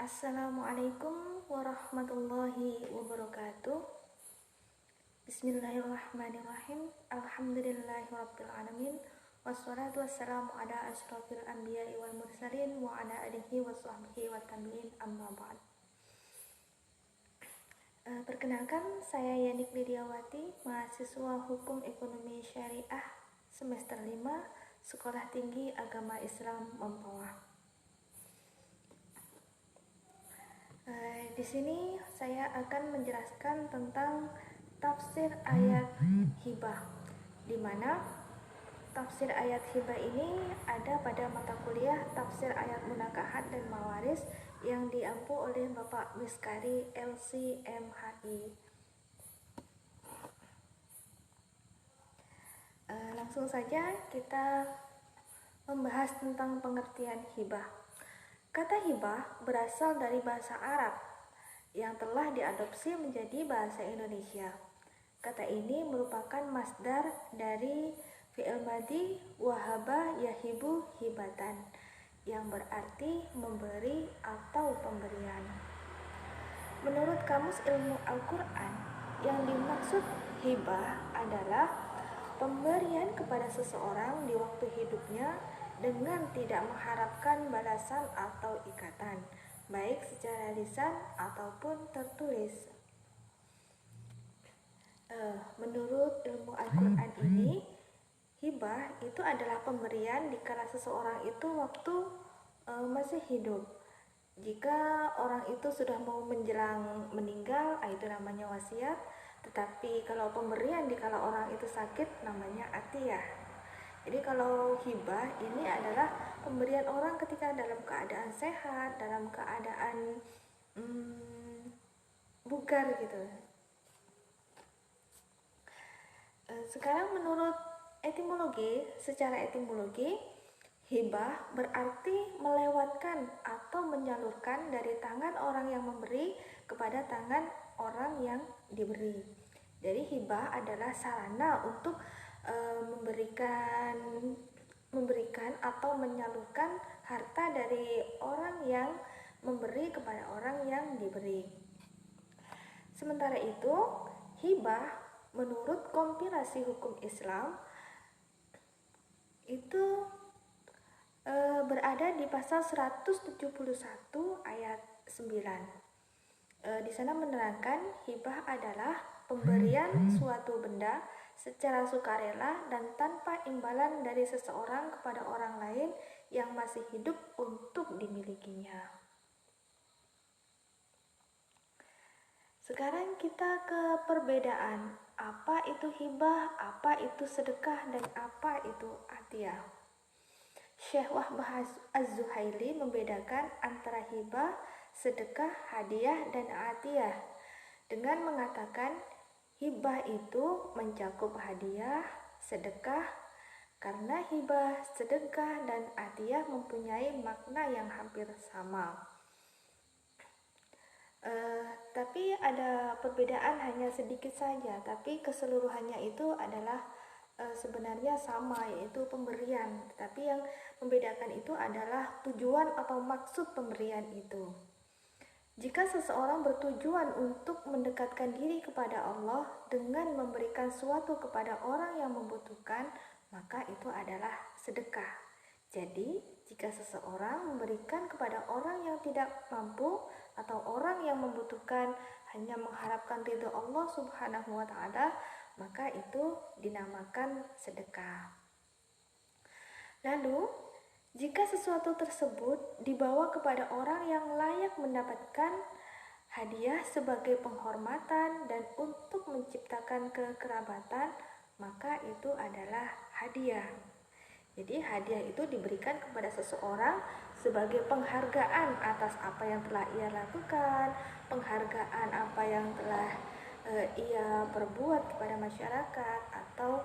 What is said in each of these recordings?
Assalamualaikum warahmatullahi wabarakatuh. Bismillahirrahmanirrahim. Alhamdulillahirabbil alamin. Wassalatu wassalamu ala asyrofil anbiya'i wal mursalin wa ala alihi washabbihi wa tabi'in amma ba'd. Perkenalkan, saya Yanik Lidiawati, mahasiswa Hukum Ekonomi Syariah semester 5, Sekolah Tinggi Agama Islam Mempawah. Di sini saya akan menjelaskan tentang tafsir ayat hibah, di mana tafsir ayat hibah ini ada pada mata kuliah tafsir ayat munakahat dan mawaris yang diampu oleh Bapak Miskari LCMHI. Langsung saja kita membahas tentang pengertian hibah. Kata hibah berasal dari bahasa Arab yang telah diadopsi menjadi bahasa Indonesia. Kata ini merupakan masdar dari fi'il madhi wahaba yahibu hibatan, yang berarti memberi atau pemberian. Menurut Kamus Ilmu Al-Quran, yang dimaksud hibah adalah pemberian kepada seseorang di waktu hidupnya dengan tidak mengharapkan balasan atau ikatan, baik secara lisan ataupun tertulis. Menurut ilmu Al-Quran ini, hibah itu adalah pemberian dikala seseorang itu waktu masih hidup. Jika orang itu sudah mau menjelang meninggal, itu namanya wasiat. Tetapi kalau pemberian dikala orang itu sakit, namanya atiyah. Jadi kalau hibah ini adalah pemberian orang ketika dalam keadaan sehat, dalam keadaan bugar gitu. Sekarang menurut secara etimologi, hibah berarti melewatkan atau menyalurkan dari tangan orang yang memberi kepada tangan orang yang diberi. Jadi hibah adalah sarana untuk memberikan atau menyalurkan harta dari orang yang memberi kepada orang yang diberi. Sementara itu, hibah menurut kompilasi hukum Islam itu berada di pasal 171 ayat 9. Di sana menerangkan hibah adalah pemberian suatu benda secara sukarela dan tanpa imbalan dari seseorang kepada orang lain yang masih hidup untuk dimilikinya. Sekarang kita ke perbedaan, apa itu hibah, apa itu sedekah, dan apa itu atiyah. Syekh Wahbah Az-Zuhaili membedakan antara hibah, sedekah, hadiah, dan atiyah dengan mengatakan hibah itu mencakup hadiah, sedekah, karena hibah, sedekah, dan atiyah mempunyai makna yang hampir sama. Tapi ada perbedaan hanya sedikit saja, tapi keseluruhannya itu adalah sebenarnya sama, yaitu pemberian. Tapi yang membedakan itu adalah tujuan atau maksud pemberian itu. Jika seseorang bertujuan untuk mendekatkan diri kepada Allah dengan memberikan sesuatu kepada orang yang membutuhkan, maka itu adalah sedekah. Jadi, jika seseorang memberikan kepada orang yang tidak mampu atau orang yang membutuhkan hanya mengharapkan ridho Allah Subhanahu wa Ta'ala, maka itu dinamakan sedekah. Lalu, jika sesuatu tersebut dibawa kepada orang yang layak mendapatkan hadiah sebagai penghormatan dan untuk menciptakan kekerabatan, maka itu adalah hadiah. Jadi hadiah itu diberikan kepada seseorang sebagai penghargaan atas apa yang telah ia lakukan, penghargaan apa yang telah ia perbuat kepada masyarakat, atau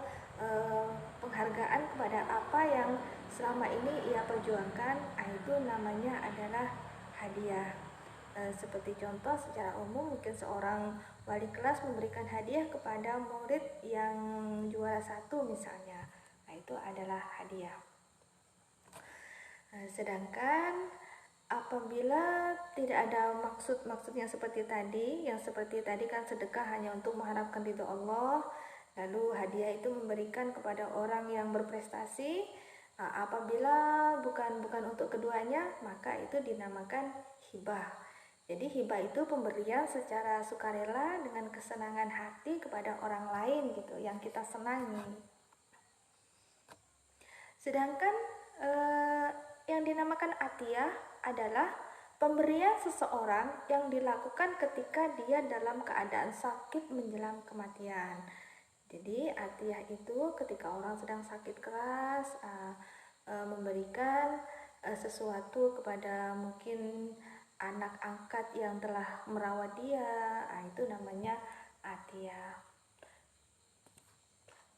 penghargaan kepada apa yang selama ini ia perjuangkan, itu namanya adalah hadiah. Seperti contoh secara umum, mungkin seorang wali kelas memberikan hadiah kepada murid yang juara 1 misalnya, itu adalah hadiah. Sedangkan Apabila tidak ada maksud-maksud yang seperti tadi kan sedekah hanya untuk mengharapkan ridho Allah, lalu hadiah itu memberikan kepada orang yang berprestasi. Apabila bukan untuk keduanya, maka itu dinamakan hibah. Jadi hibah itu pemberian secara sukarela dengan kesenangan hati kepada orang lain gitu, yang kita senangi. Sedangkan yang dinamakan atiyah adalah pemberian seseorang yang dilakukan ketika dia dalam keadaan sakit menjelang kematian. Jadi atiyah itu ketika orang sedang sakit keras, memberikan sesuatu kepada mungkin anak angkat yang telah merawat dia, itu namanya atiyah.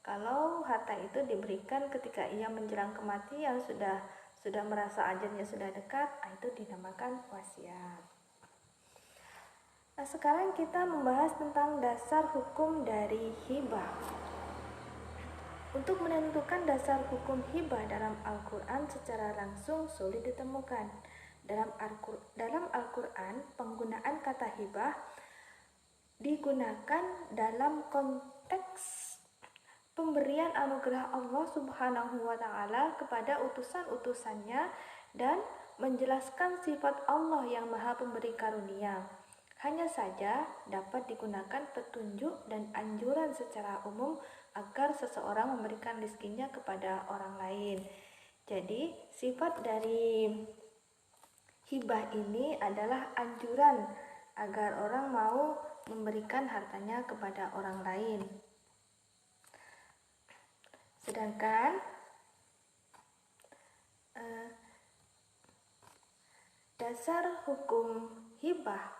Kalau harta itu diberikan ketika ia menjelang kematian, sudah merasa ajalnya sudah dekat, itu dinamakan wasiat. Nah, sekarang kita membahas tentang dasar hukum dari hibah. Untuk menentukan dasar hukum hibah dalam Al-Quran secara langsung sulit ditemukan. Dalam Al-Quran, penggunaan kata hibah digunakan dalam konteks pemberian anugerah Allah Subhanahu wa Ta'ala kepada utusan-utusannya dan menjelaskan sifat Allah yang Maha Pemberi Karunia. Hanya saja dapat digunakan petunjuk dan anjuran secara umum agar seseorang memberikan rezekinya kepada orang lain. Jadi, sifat dari hibah ini adalah anjuran agar orang mau memberikan hartanya kepada orang lain. Sedangkan dasar hukum hibah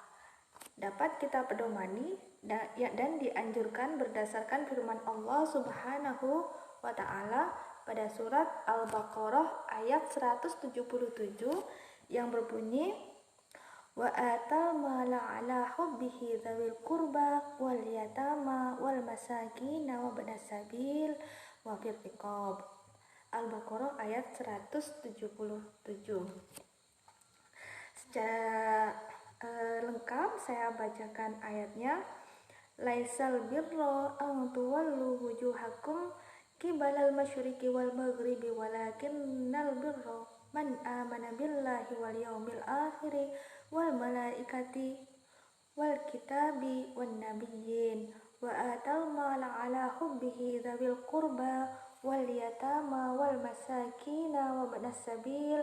dapat kita pedomani dan dianjurkan berdasarkan firman Allah Subhanahu wa Ta'ala pada surat Al-Baqarah ayat 177 yang berbunyi, wa atal mala ala hubbihi dzawil qurba wal yatama wal masakin wa ibnas sabil wa fir riqab. Al-Baqarah ayat 177. Secara lengkap saya bacakan ayatnya. Laisal birra an tuwallu wujuhakum qibalal masyriqi wal maghribi walakinnal birra man amana billahi wal yaumil akhir wal malaikati wal kitabi wan nabiyyin wa atal mala ala hubbihi dzawil qurba wal yatama wal masakina wa ibnas sabil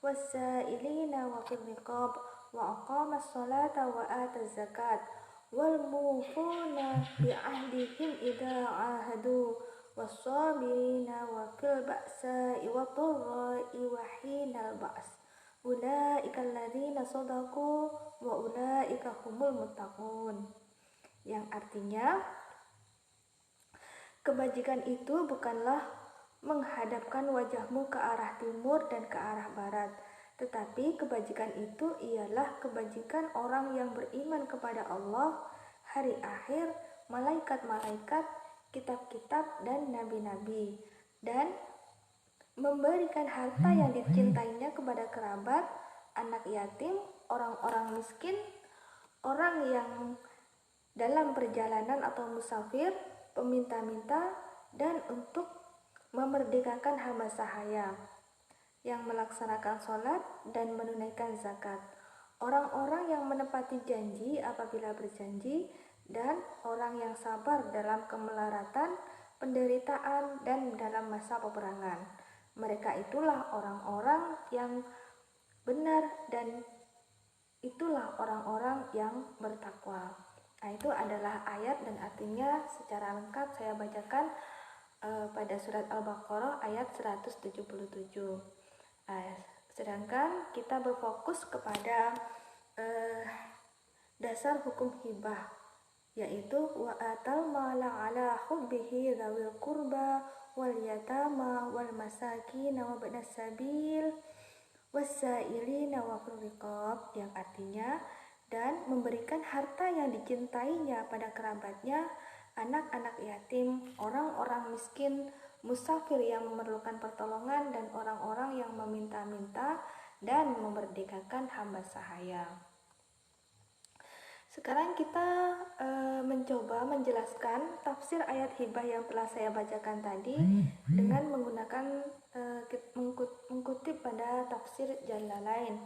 was-sa'ilina wa fil riqab wa aqamas salata wa ataz zakat wal mufuna bi ahdihim idza ahadu was-sabirina wa fil ba'sa'i wa dharra'i wa hinal ba's ulaika alladzina shadaqu wa ulaika humul muttaqun. Yang artinya, kebajikan itu bukanlah menghadapkan wajahmu ke arah timur dan ke arah barat, tetapi kebajikan itu ialah kebajikan orang yang beriman kepada Allah, hari akhir, malaikat-malaikat, kitab-kitab, dan nabi-nabi, dan memberikan harta yang dicintainya kepada kerabat, anak yatim, orang-orang miskin, orang yang dalam perjalanan atau musafir, peminta-minta, dan untuk memerdekakan hamba sahaya yang melaksanakan sholat dan menunaikan zakat, orang-orang yang menepati janji apabila berjanji, dan orang yang sabar dalam kemelaratan, penderitaan, dan dalam masa peperangan. Mereka itulah orang-orang yang benar dan itulah orang-orang yang bertakwa. Nah, itu adalah ayat dan artinya secara lengkap saya bacakan pada surat Al-Baqarah ayat 177. Sedangkan kita berfokus kepada dasar hukum hibah, yaitu wa atal mala ala hubbihi dzawil qurba wal yatama wal masakin wa ibnas sabil was-sa'ilina wa fil riqab, yang artinya dan memberikan harta yang dicintainya pada kerabatnya, anak-anak yatim, orang-orang miskin, musafir yang memerlukan pertolongan, dan orang-orang yang meminta-minta, dan memerdekakan hamba sahaya. Sekarang kita mencoba menjelaskan tafsir ayat hibah yang telah saya bacakan tadi dengan menggunakan mengutip pada tafsir Jalalain.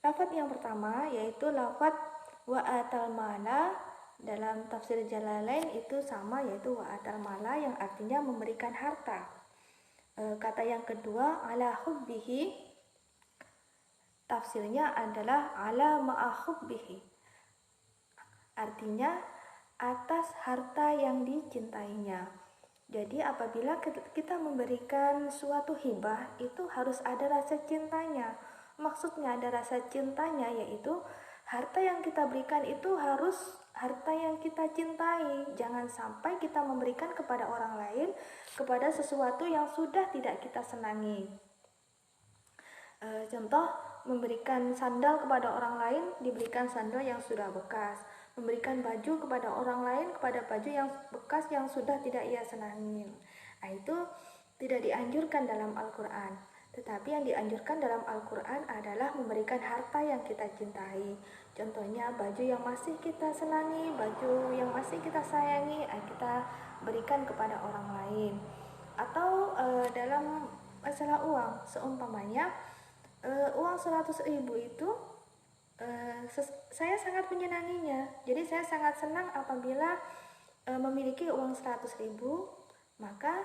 Lafaz yang pertama yaitu lafaz wa atal mala. Dalam tafsir Jalalain itu sama, yaitu wa atal mala yang artinya memberikan harta. Kata yang kedua ala hubbihi, tafsirnya adalah ala ma'a hubbihi, artinya atas harta yang dicintainya. Jadi apabila kita memberikan suatu hibah itu harus ada rasa cintanya. Maksudnya ada rasa cintanya yaitu harta yang kita berikan itu harus harta yang kita cintai. Jangan sampai kita memberikan kepada orang lain kepada sesuatu yang sudah tidak kita senangi. Contoh, memberikan sandal kepada orang lain, diberikan sandal yang sudah bekas. Memberikan baju kepada orang lain, kepada baju yang bekas yang sudah tidak ia senangi. Nah, itu tidak dianjurkan dalam Al-Quran. Tetapi yang dianjurkan dalam Al-Quran adalah memberikan harta yang kita cintai. Contohnya baju yang masih kita senangi, baju yang masih kita sayangi, kita berikan kepada orang lain. Atau dalam masalah uang, seumpamanya uang 100.000 itu saya sangat menyenanginya. Jadi saya sangat senang apabila memiliki uang 100.000, maka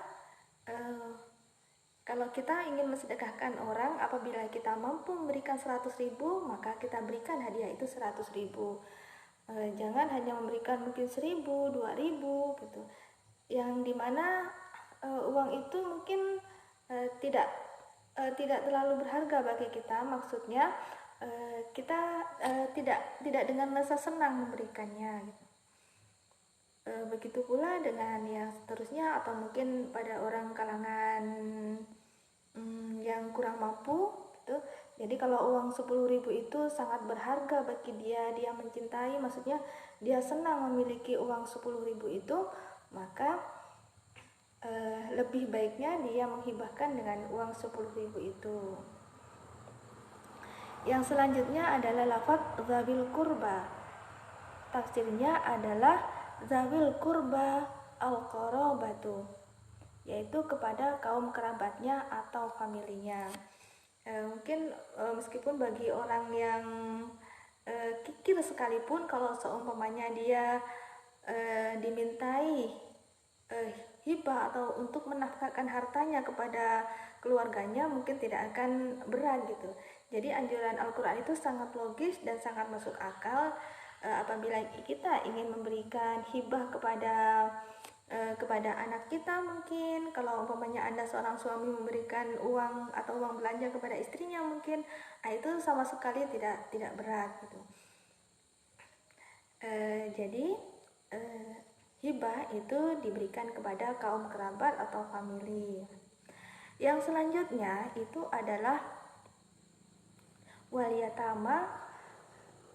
kalau kita ingin mensedekahkan orang, apabila kita mampu memberikan 100.000, maka kita berikan hadiah itu 100.000. Jangan hanya memberikan mungkin 1.000, 2.000 gitu. Yang dimana uang itu mungkin tidak terlalu berharga bagi kita. Maksudnya kita tidak dengan rasa senang memberikannya gitu. Begitu pula dengan yang seterusnya, atau mungkin pada orang kalangan yang kurang mampu gitu. Jadi kalau uang 10.000 itu sangat berharga bagi dia mencintai, maksudnya dia senang memiliki uang 10.000 itu, maka lebih baiknya dia menghibahkan dengan uang 10.000 itu. Yang selanjutnya adalah lafaz zawil kurba. Tafsirnya adalah zawil kurba al-qarabatu, yaitu kepada kaum kerabatnya atau familinya. Mungkin meskipun bagi orang yang kikir sekalipun, kalau seumpamanya dia dimintai hibah atau untuk menafkahkan hartanya kepada keluarganya, mungkin tidak akan berat gitu. Jadi anjuran Al-Quran itu sangat logis dan sangat masuk akal. Apabila kita ingin memberikan hibah kepada anak kita, mungkin kalau umpamanya Anda seorang suami memberikan uang atau uang belanja kepada istrinya, mungkin itu sama sekali tidak berat gitu. Jadi hibah itu diberikan kepada kaum kerabat atau famili. Yang selanjutnya itu adalah waliyatama,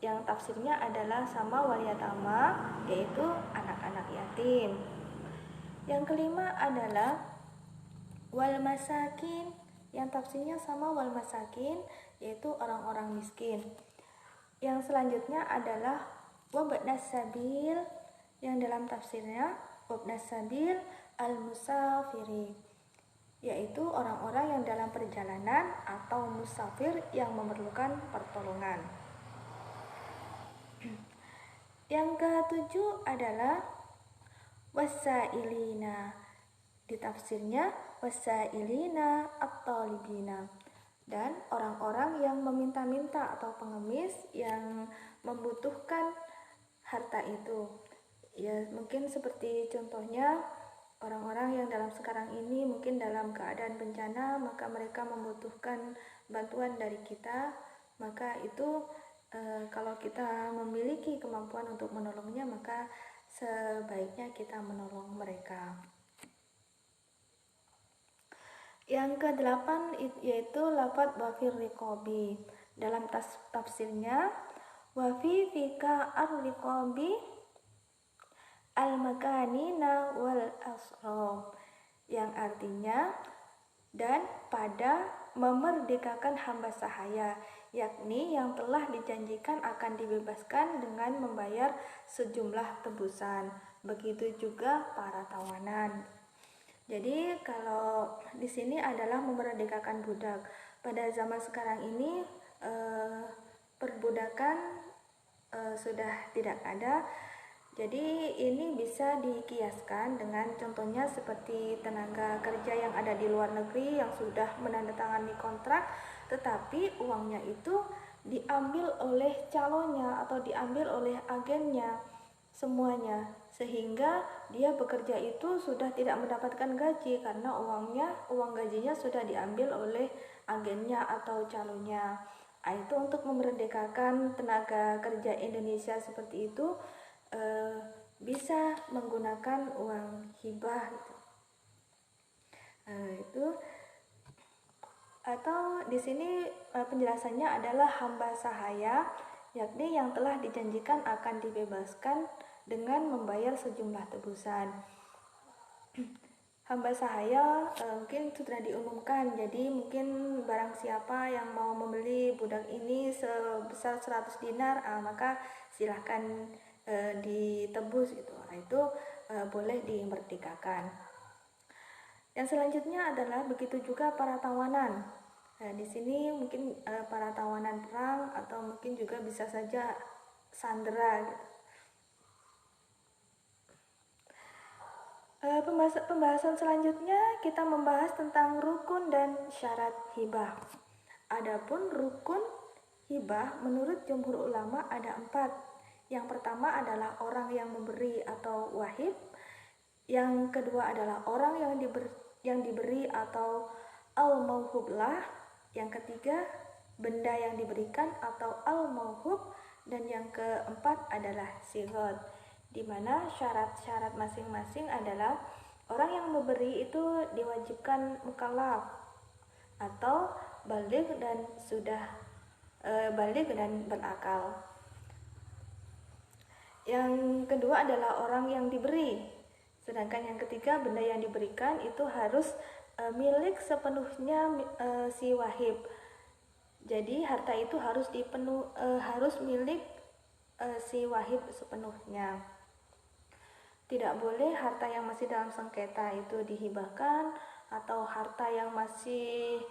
yang tafsirnya adalah sama waliyatama, yaitu anak-anak yatim. Yang kelima adalah wal masakin, yang tafsirnya sama wal masakin, yaitu orang-orang miskin. Yang selanjutnya adalah wabnas sabil, yang dalam tafsirnya wabnas sabil al musafiri, yaitu orang-orang yang dalam perjalanan atau musafir yang memerlukan pertolongan. Yang ketujuh adalah wasailina, di tafsirnya wasailina at-talibina, dan orang-orang yang meminta-minta atau pengemis yang membutuhkan harta itu. Ya, mungkin seperti contohnya orang-orang yang dalam sekarang ini mungkin dalam keadaan bencana, maka mereka membutuhkan bantuan dari kita, maka itu kalau kita memiliki kemampuan untuk menolongnya, maka sebaiknya kita menolong mereka. Yang ke-8 yaitu lafaz wafir riqabi. Dalam tafsirnya wafi fika ar-riqabi al-makanina wal asram, yang artinya dan pada memerdekakan hamba sahaya, yakni yang telah dijanjikan akan dibebaskan dengan membayar sejumlah tebusan. Begitu juga para tawanan. Jadi kalau di sini adalah memerdekakan budak. Pada zaman sekarang ini perbudakan sudah tidak ada. Jadi ini bisa dikiaskan dengan contohnya seperti tenaga kerja yang ada di luar negeri yang sudah menandatangani kontrak, tetapi uangnya itu diambil oleh calonnya atau diambil oleh agennya semuanya, sehingga dia bekerja itu sudah tidak mendapatkan gaji karena uang gajinya sudah diambil oleh agennya atau calonnya. Itu untuk memerdekakan tenaga kerja Indonesia seperti itu, bisa menggunakan uang hibah gitu. Itu atau di sini penjelasannya adalah hamba sahaya, yakni yang telah dijanjikan akan dibebaskan dengan membayar sejumlah tebusan. Hamba sahaya mungkin sudah diumumkan, jadi mungkin barang siapa yang mau membeli budak ini sebesar 100 dinar, maka silahkan ditebus gitu. Itu boleh dimerdekakan. Yang selanjutnya adalah begitu juga para tawanan. Di sini mungkin para tawanan perang atau mungkin juga bisa saja sandera gitu. Pembahasan selanjutnya kita membahas tentang rukun dan syarat hibah. Adapun rukun hibah menurut jumhur ulama ada 4. Yang pertama adalah orang yang memberi atau wahib. Yang kedua adalah orang yang diberi atau al-mauhub lah. Yang ketiga benda yang diberikan atau al-mauhub. Dan yang keempat adalah sigot, di mana syarat-syarat masing-masing adalah orang yang memberi itu diwajibkan mukallaf atau baligh dan sudah baligh dan berakal. Yang kedua adalah orang yang diberi. Sedangkan yang ketiga benda yang diberikan itu harus milik sepenuhnya si wahib. Jadi harta itu harus milik si wahib sepenuhnya. Tidak boleh harta yang masih dalam sengketa itu dihibahkan, atau harta yang masih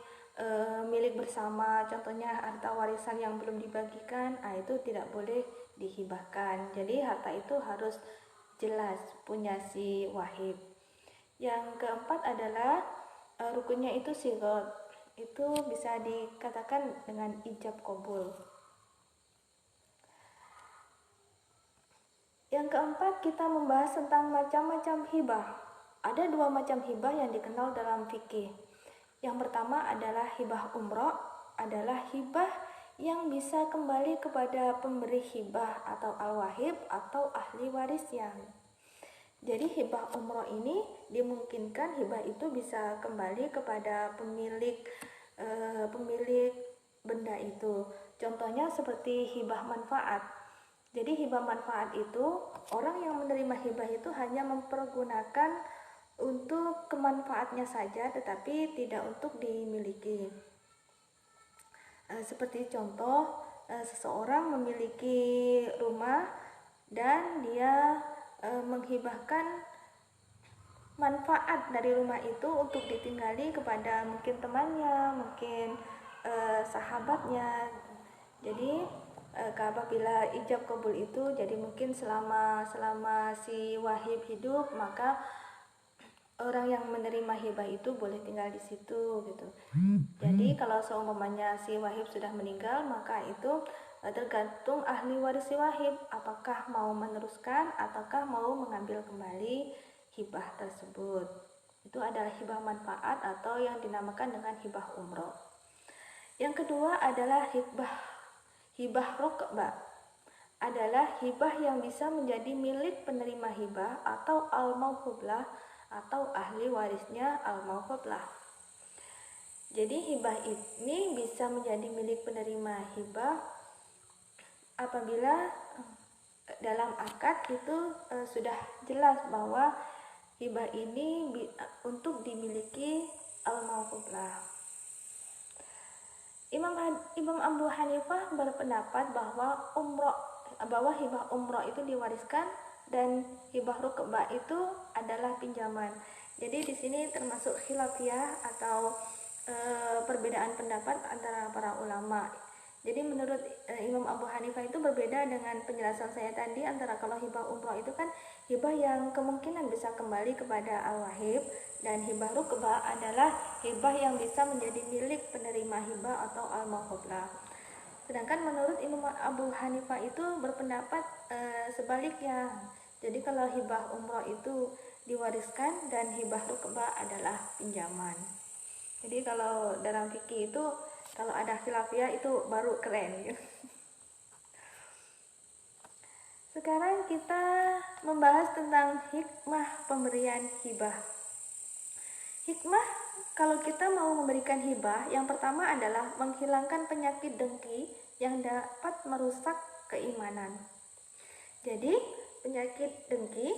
milik bersama, contohnya harta warisan yang belum dibagikan, itu tidak boleh dihibahkan. Jadi harta itu harus jelas punya si wahib. Yang keempat adalah rukunnya itu sigot. Itu bisa dikatakan dengan ijab qabul. Yang keempat, kita membahas tentang macam-macam hibah. Ada 2 macam hibah yang dikenal dalam fikih. Yang pertama adalah hibah umroh, adalah hibah yang bisa kembali kepada pemberi hibah atau al-wahib atau ahli warisnya. Jadi hibah umroh ini dimungkinkan hibah itu bisa kembali kepada pemilik benda itu. Contohnya seperti hibah manfaat. Jadi hibah manfaat itu orang yang menerima hibah itu hanya mempergunakan untuk kemanfaatnya saja, tetapi tidak untuk dimiliki. Seperti contoh, seseorang memiliki rumah dan dia menghibahkan manfaat dari rumah itu untuk ditinggali kepada mungkin temannya, mungkin sahabatnya. Jadi apabila ijab qabul itu, jadi mungkin selama si wahib hidup, maka orang yang menerima hibah itu boleh tinggal di situ gitu. Jadi kalau seumpamanya si wahib sudah meninggal, maka itu tergantung ahli waris si wahib apakah mau meneruskan ataukah mau mengambil kembali hibah tersebut. Itu adalah hibah manfaat atau yang dinamakan dengan hibah umroh. Yang kedua adalah hibah rokbah, adalah hibah yang bisa menjadi milik penerima hibah atau al-mauhublah atau ahli warisnya al-mauhublah. Jadi hibah ini bisa menjadi milik penerima hibah apabila dalam akad itu sudah jelas bahwa hibah ini untuk dimiliki al-mawquflah. Imam Abu Hanifah berpendapat bahwa hibah umroh itu diwariskan dan hibah rukbah itu adalah pinjaman. Jadi di sini termasuk khilafiyah atau perbedaan pendapat antara para ulama. Jadi menurut Imam Abu Hanifah itu berbeda dengan penjelasan saya tadi, antara kalau hibah umroh itu kan hibah yang kemungkinan bisa kembali kepada al-wahib, dan hibah rukbah adalah hibah yang bisa menjadi milik penerima hibah atau al-mawquflah. Sedangkan menurut Imam Abu Hanifah itu berpendapat sebaliknya. Jadi kalau hibah umroh itu diwariskan dan hibah rukbah adalah pinjaman. Jadi kalau dalam fikih itu kalau ada khilafiyah itu baru keren. Sekarang kita membahas tentang hikmah pemberian hibah. Hikmah kalau kita mau memberikan hibah, yang pertama adalah menghilangkan penyakit dengki yang dapat merusak keimanan. Jadi penyakit dengki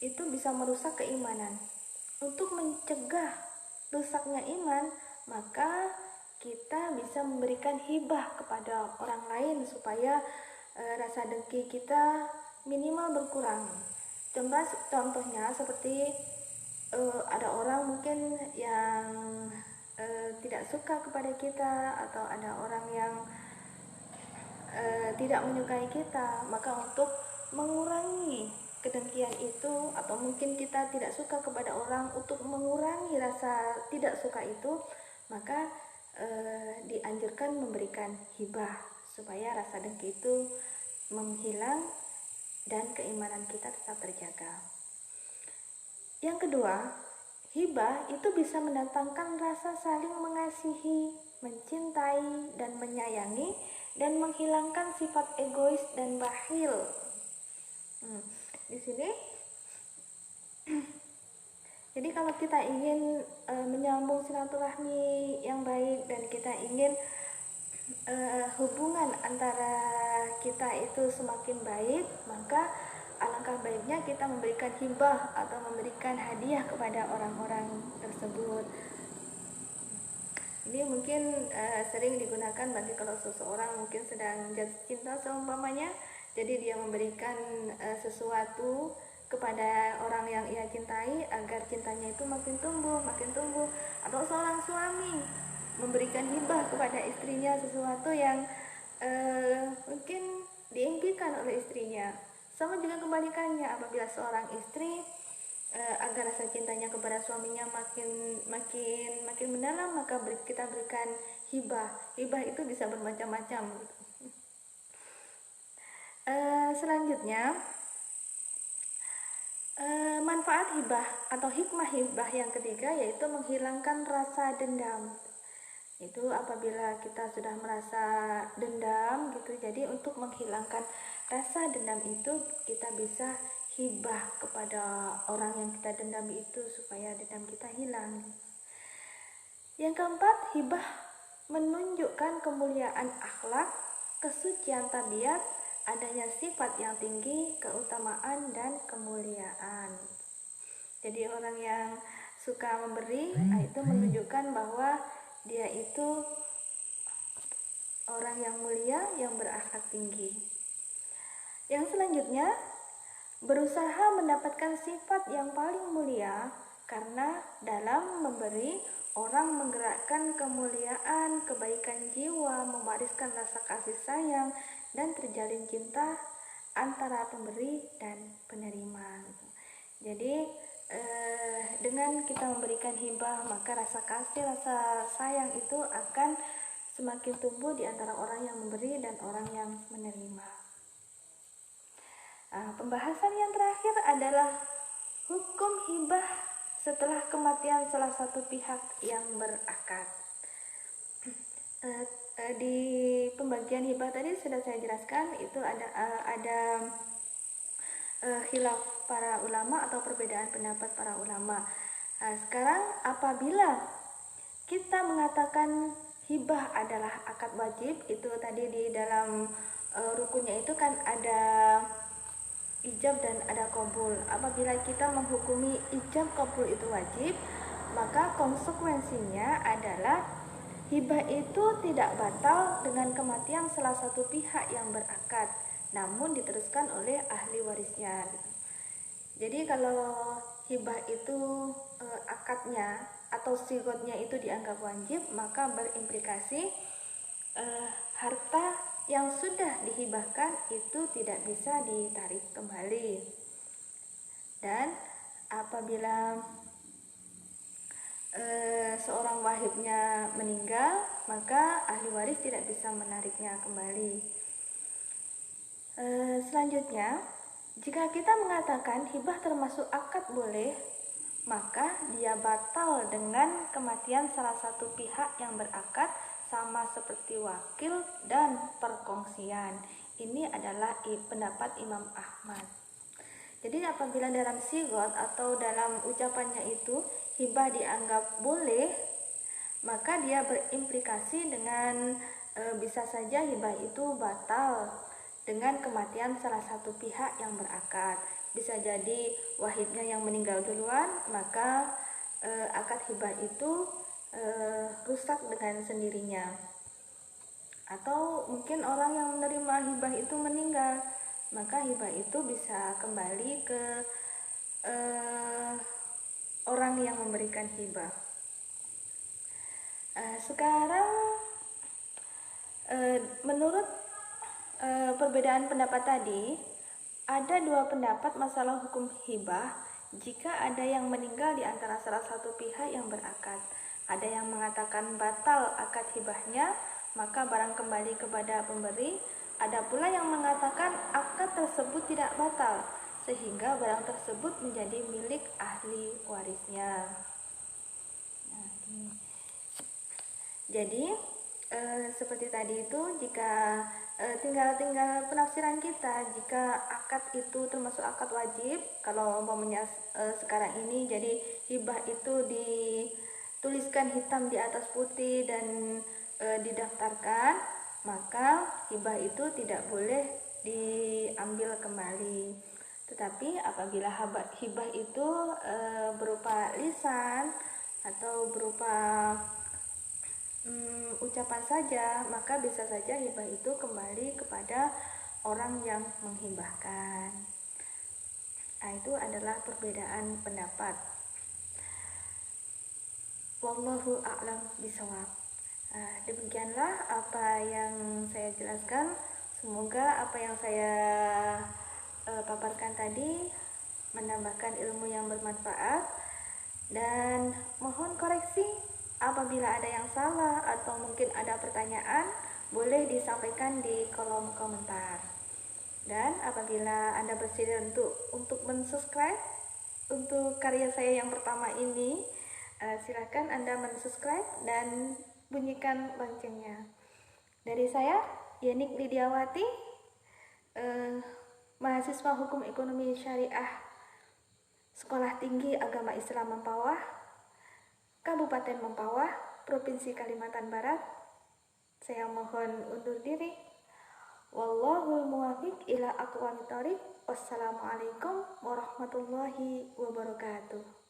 itu bisa merusak keimanan. Untuk mencegah rusaknya iman, maka kita bisa memberikan hibah kepada orang lain supaya rasa dengki kita minimal berkurang. Contohnya seperti ada orang mungkin yang tidak suka kepada kita, atau ada orang yang tidak menyukai kita, maka untuk mengurangi kedengkian itu, atau mungkin kita tidak suka kepada orang, untuk mengurangi rasa tidak suka itu, maka dianjurkan memberikan hibah supaya rasa dengki itu menghilang dan keimanan kita tetap terjaga. Yang kedua, hibah itu bisa mendatangkan rasa saling mengasihi, mencintai, dan menyayangi, dan menghilangkan sifat egois dan bakhil. Di sini jadi kalau kita ingin menyambung silaturahmi yang baik, dan kita ingin hubungan antara kita itu semakin baik, maka alangkah baiknya kita memberikan hibah atau memberikan hadiah kepada orang-orang tersebut. Ini mungkin sering digunakan bagi kalau seseorang mungkin sedang jatuh cinta seumpamanya, jadi dia memberikan sesuatu kepada orang yang ia cintai agar cintanya itu makin tumbuh. Atau seorang suami memberikan hibah kepada istrinya sesuatu yang mungkin diimpikan oleh istrinya. Sama juga kebalikannya, apabila seorang istri agar rasa cintanya kepada suaminya makin mendalam, maka kita berikan hibah. Hibah itu bisa bermacam-macam. Selanjutnya, manfaat hibah atau hikmah hibah yang ketiga yaitu menghilangkan rasa dendam. Itu apabila kita sudah merasa dendam gitu, jadi untuk menghilangkan rasa dendam itu kita bisa hibah kepada orang yang kita dendam itu supaya dendam kita hilang. Yang keempat, hibah menunjukkan kemuliaan akhlak, kesucian tabiat, adanya sifat yang tinggi, keutamaan, dan kemuliaan. Jadi orang yang suka memberi, itu menunjukkan bahwa dia itu orang yang mulia, yang berakhlak tinggi. Yang selanjutnya, berusaha mendapatkan sifat yang paling mulia, karena dalam memberi, orang menggerakkan kemuliaan, kebaikan jiwa, mewariskan rasa kasih sayang, dan terjalin cinta antara pemberi dan penerima. Jadi dengan kita memberikan hibah, maka rasa kasih, rasa sayang itu akan semakin tumbuh di antara orang yang memberi dan orang yang menerima. Pembahasan yang terakhir adalah hukum hibah setelah kematian salah satu pihak yang berakad. Di pembagian hibah tadi sudah saya jelaskan, itu ada khilaf para ulama atau perbedaan pendapat para ulama. Sekarang apabila kita mengatakan hibah adalah akad wajib, itu tadi di dalam rukunnya itu kan ada ijab dan ada qabul. Apabila kita menghukumi ijab qabul itu wajib, maka konsekuensinya adalah hibah itu tidak batal dengan kematian salah satu pihak yang berakad, namun diteruskan oleh ahli warisnya. Jadi kalau hibah itu akadnya atau sigotnya itu dianggap wajib, maka berimplikasi harta yang sudah dihibahkan itu tidak bisa ditarik kembali. Dan apabila seorang wahibnya meninggal, maka ahli waris tidak bisa menariknya kembali. Selanjutnya, jika kita mengatakan hibah termasuk akad boleh, maka dia batal dengan kematian salah satu pihak yang berakad, sama seperti wakil dan perkongsian. Ini adalah pendapat Imam Ahmad. Jadi apabila dalam sigot atau dalam ucapannya itu hibah dianggap boleh, maka dia berimplikasi dengan bisa saja hibah itu batal dengan kematian salah satu pihak yang berakad. Bisa jadi wahidnya yang meninggal duluan, maka akad hibah itu rusak dengan sendirinya. Atau mungkin orang yang menerima hibah itu meninggal, maka hibah itu bisa kembali ke orang yang memberikan hibah. Sekarang menurut perbedaan pendapat tadi, ada dua pendapat masalah hukum hibah jika ada yang meninggal di antara salah satu pihak yang berakad. Ada yang mengatakan batal akad hibahnya, maka barang kembali kepada pemberi. Ada pula yang mengatakan akad tersebut tidak batal, sehingga barang tersebut menjadi milik ahli warisnya. Jadi seperti tadi itu, jika tinggal penafsiran kita, jika akad itu termasuk akad wajib, kalau umpamanya sekarang ini jadi hibah itu dituliskan hitam di atas putih dan didaftarkan, maka hibah itu tidak boleh diambil kembali. Tetapi apabila hibah itu berupa lisan atau berupa ucapan saja, maka bisa saja hibah itu kembali kepada orang yang menghibahkan. Nah, itu adalah perbedaan pendapat. Wallahu a'lam bishawab. Demikianlah apa yang saya jelaskan. Semoga apa yang saya paparkan tadi menambahkan ilmu yang bermanfaat, dan mohon koreksi apabila ada yang salah atau mungkin ada pertanyaan, boleh disampaikan di kolom komentar. Dan apabila Anda bersedia untuk mensubscribe untuk karya saya yang pertama ini, silakan Anda mensubscribe dan bunyikan loncengnya. Dari saya, Yenik Lidiawati, mahasiswa Hukum Ekonomi Syariah Sekolah Tinggi Agama Islam Mempawah, Kabupaten Mempawah, Provinsi Kalimantan Barat. Saya mohon undur diri. Wallahul muwaffiq ila aqwamit thoriq. Wassalamualaikum warahmatullahi wabarakatuh.